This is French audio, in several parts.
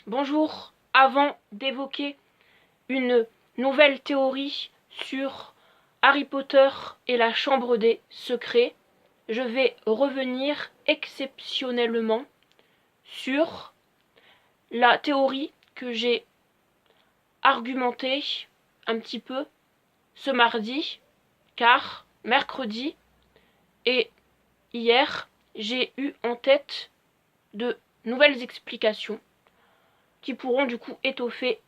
Bonjour, avant d'évoquer une nouvelle théorie sur Harry Potter et la Chambre des Secrets, je vais revenir exceptionnellement sur la théorie que j'ai argumentée un petit peu ce mardi, car mercredi et hier, j'ai eu en tête de nouvelles explications qui pourront du coup étoffer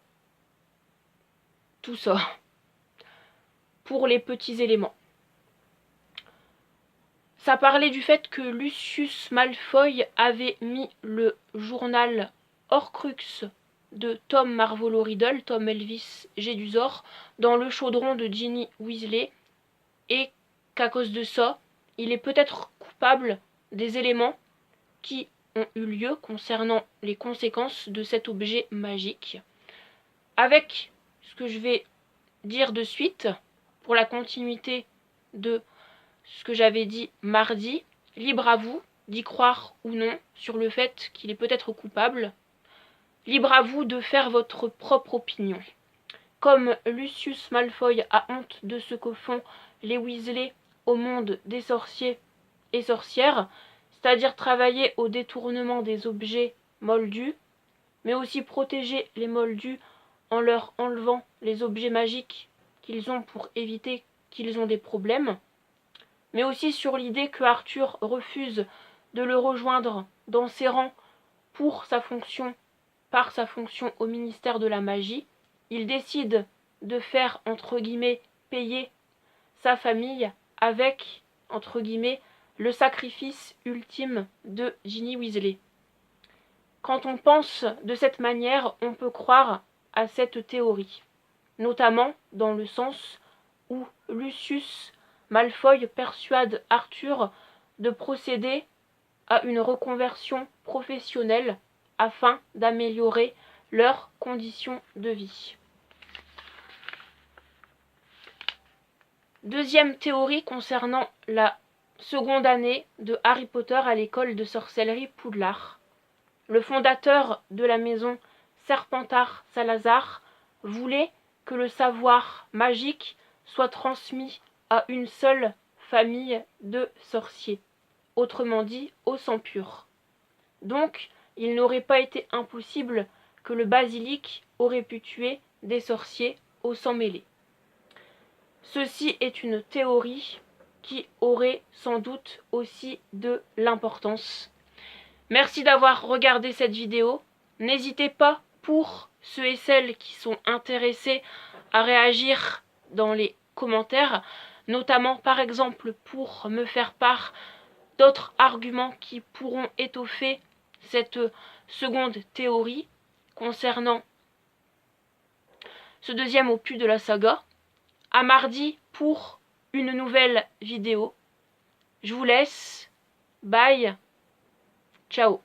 tout ça pour les petits éléments. Ça parlait du fait que Lucius Malfoy avait mis le journal Horcrux de Tom Marvolo Riddle, Tom Elvis Jedusor, dans le chaudron de Ginny Weasley, et qu'à cause de ça, il est peut-être coupable des éléments qui ont eu lieu concernant les conséquences de cet objet magique. Avec ce que je vais dire de suite, pour la continuité de ce que j'avais dit mardi, libre à vous d'y croire ou non sur le fait qu'il est peut-être coupable. Libre à vous de faire votre propre opinion. Comme Lucius Malfoy a honte de ce que font les Weasley au monde des sorciers et sorcières, c'est-à-dire travailler au détournement des objets moldus, mais aussi protéger les moldus en leur enlevant les objets magiques qu'ils ont pour éviter qu'ils ont des problèmes, mais aussi sur l'idée que Arthur refuse de le rejoindre dans ses rangs par sa fonction au ministère de la magie. Il décide de faire, entre guillemets, payer sa famille avec, entre guillemets, le sacrifice ultime de Ginny Weasley. Quand on pense de cette manière, on peut croire à cette théorie, notamment dans le sens où Lucius Malfoy persuade Arthur de procéder à une reconversion professionnelle afin d'améliorer leurs conditions de vie. Deuxième théorie concernant la seconde année de Harry Potter à l'école de sorcellerie Poudlard. Le fondateur de la maison Serpentard Salazar voulait que le savoir magique soit transmis à une seule famille de sorciers, autrement dit au sang pur. Donc, il n'aurait pas été impossible que le basilic aurait pu tuer des sorciers au sang mêlé. Ceci est une théorie qui aurait sans doute aussi de l'importance. Merci d'avoir regardé cette vidéo. N'hésitez pas, pour ceux et celles qui sont intéressés, à réagir dans les commentaires, notamment par exemple pour me faire part d'autres arguments qui pourront étoffer cette seconde théorie concernant ce deuxième opus de la saga. À mardi pour une nouvelle vidéo. Je vous laisse. Bye. Ciao.